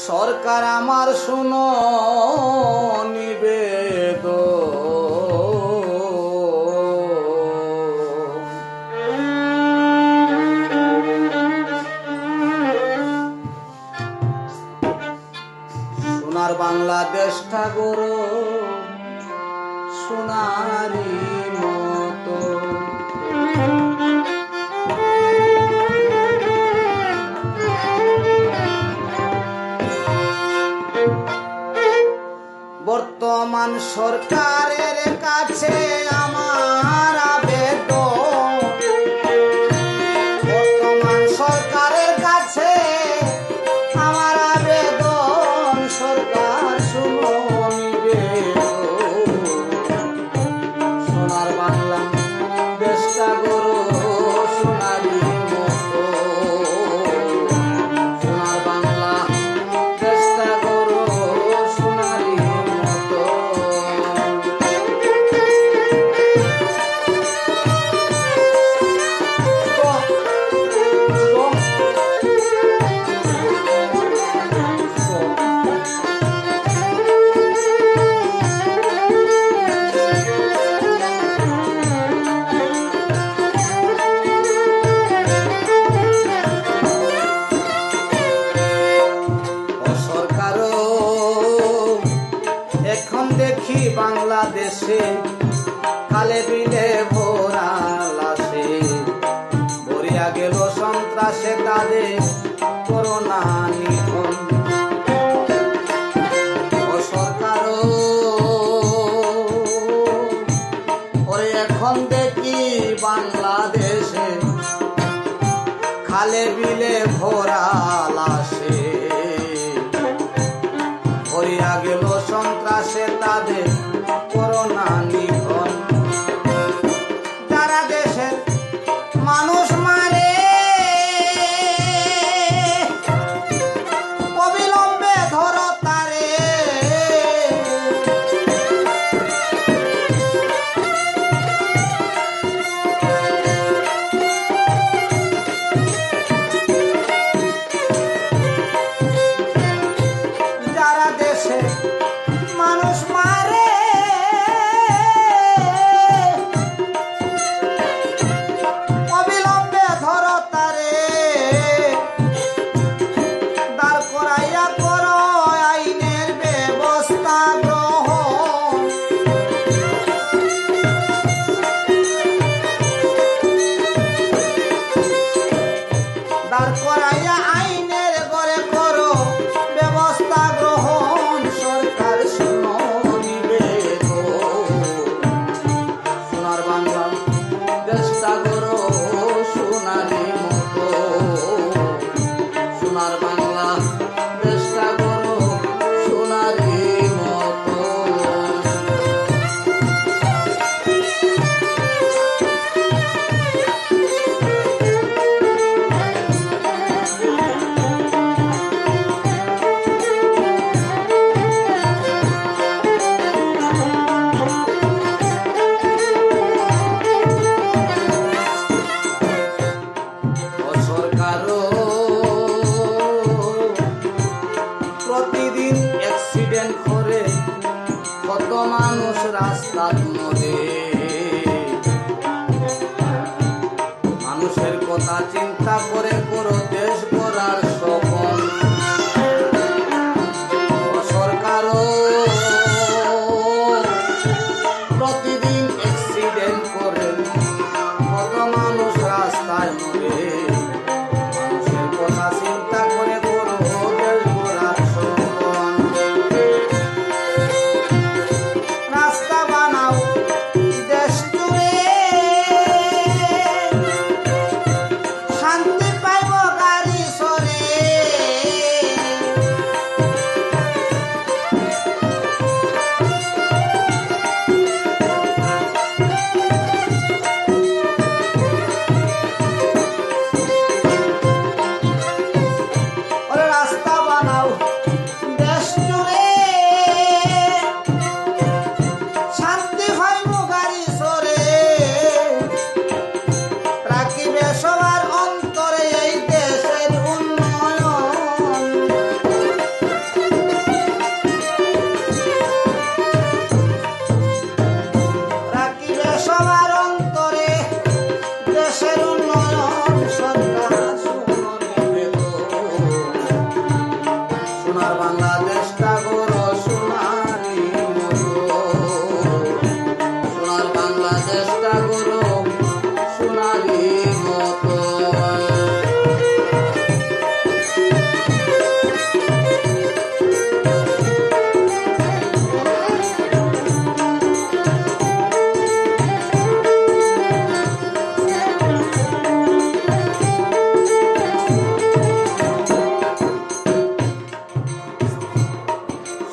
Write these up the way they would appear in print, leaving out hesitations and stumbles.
সরকার আমার শুনো সোনার বাংলাদেশটা গড়ো সোনারি মতো। বর্তমান সরকারের কাছে আমার আবেদন, বর্তমান সরকারের কাছে আমার আবেদন, সরকার শুনো নিবেদন। সোনার বাংলা দেশটা গড়ো সোনারি মতো, সোনার বাংলা দেশটা গড়ো সোনারি মতো। এখন দেখি বাংলাদেশে খালে বিলে ভরা লাশে, ভরিয়া গেল সন্ত্রাসে তাদের করোনা নিধন। ও সরকার ওরে এখন দেখি বাংলাদেশে খালে বিলে ভরা লাশে, ভরিয়া গেল সন্ত্রাসে তাদের করোনা নিধন। যারা দেশের মানুষ মারে অবিলম্বে ধরো তারে, যারা দেশের মানুষ মারে অবিলম্বে ধরো তারে, দাঁড় করাইয়া করো আইনের ব্যবস্থা গ্রহণ। দাঁড় করাইয়া আইনের গড়ে করো ব্যবস্থা গ্রহণ, সরকার শুনো নিবেদন। সোনার বাংলা দেশটা গড়ো সোনারি মতো, সোনার বাংলা দেশটা গড়ো সোনারি মতো। প্রতিদিন অ্যাক্সিডেন্ট করে কত মানুষ রাস্তায় মরে, মানুষের কথা চিন্তা করে করো দেশ গড়ার স্বপন। সরকার প্রতিদিন অ্যাক্সিডেন্ট করে কত মানুষ রাস্তায় মরে, মানুষের কথা চিন্তা করে করো দেশ গড়ার স্বপন। রাস্তা বানাও দেশ জুড়ে শান্তি পাই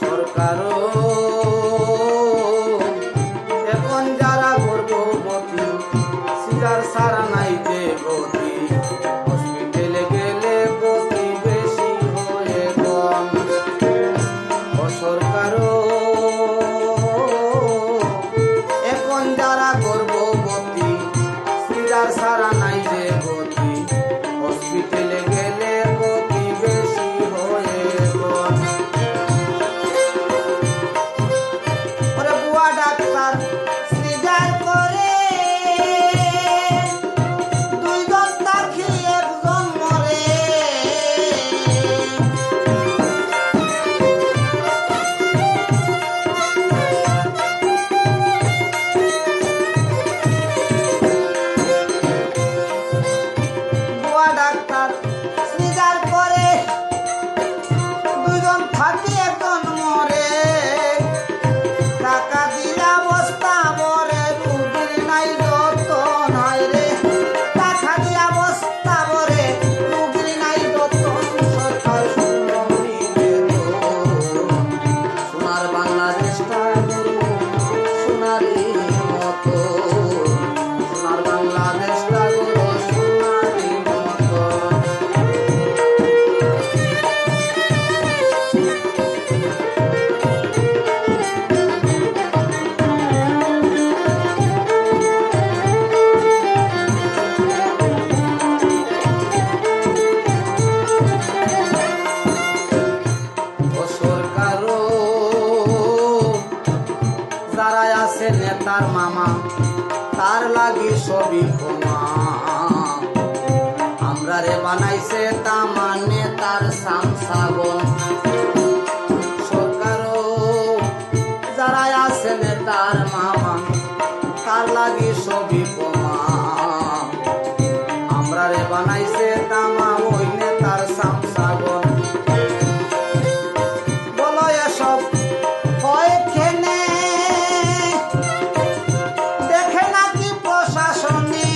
সরকারও এখন যারা গর্ভবতী সিজার সারা নাই যে গতি হসপিটালে গেলে গতি বেশি হয়ে কম ও সরকারও এখন যারা গর্ভবতী সিজার সারা নাই যে গতি হসপিটালে গেলে গতি বেশি হয়ে কম ডাক্তার সিজার করে দুইজন থাকি একজন মরে বুয়া ডাক্তার সিজার করে দুইজন থাকি একজন মরে টাকা দিয়া বস্তা ভরে রুগীর নাই যতন হয় রে টাকা দিয়া বস্তা ভরে রুগীর নাই যতন সরকার সোনার বাংলাদেশটা সোনারি মতো সোনার বাংলাদেশটা সোনারি মতো সরকারও যারা আছে নেতার মামা তার লাগি সবই ক্ষমা আমরা রে বানাইছে তামা নেতার সামসাগন সরকারও যারা আছে নেতার মামা তার লাগি সবই ক্ষমা আমরা রে বানাইছে তামা ওই নেতার সামসাগন সব হয় খেনে দেখে নাকি প্রশাসনে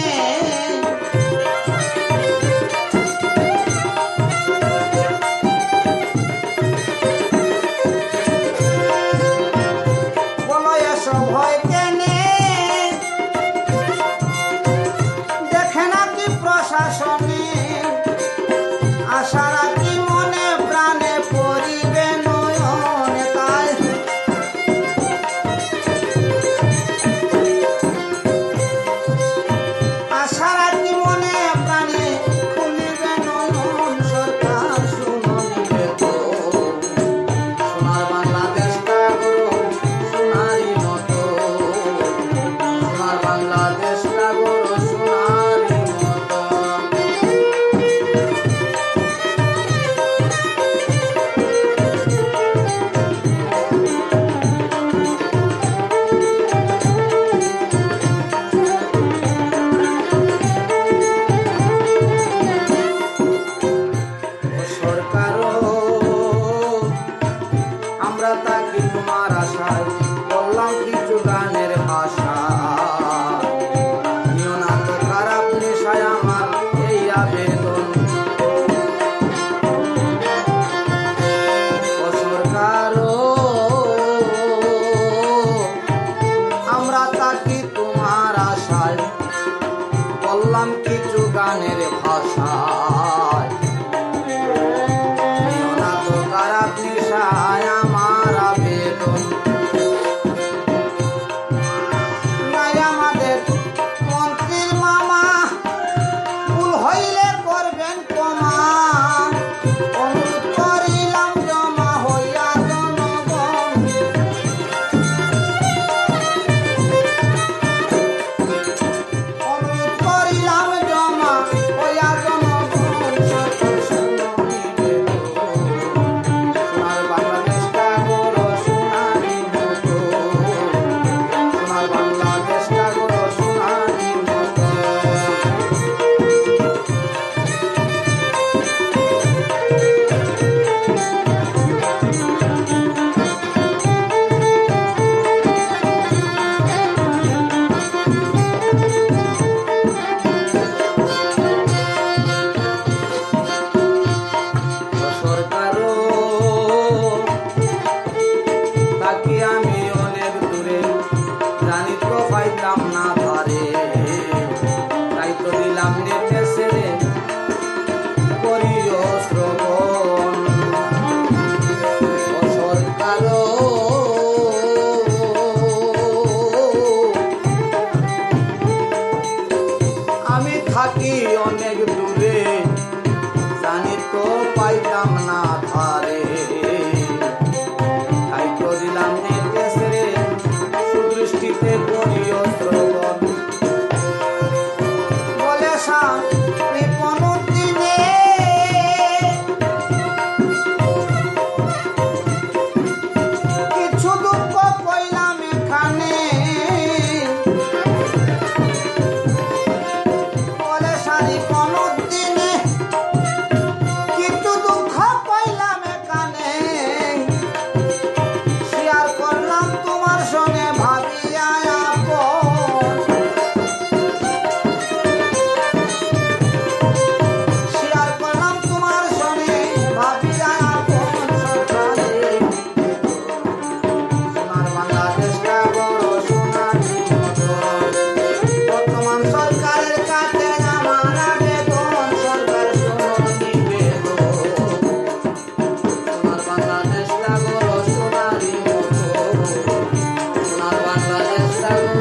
গো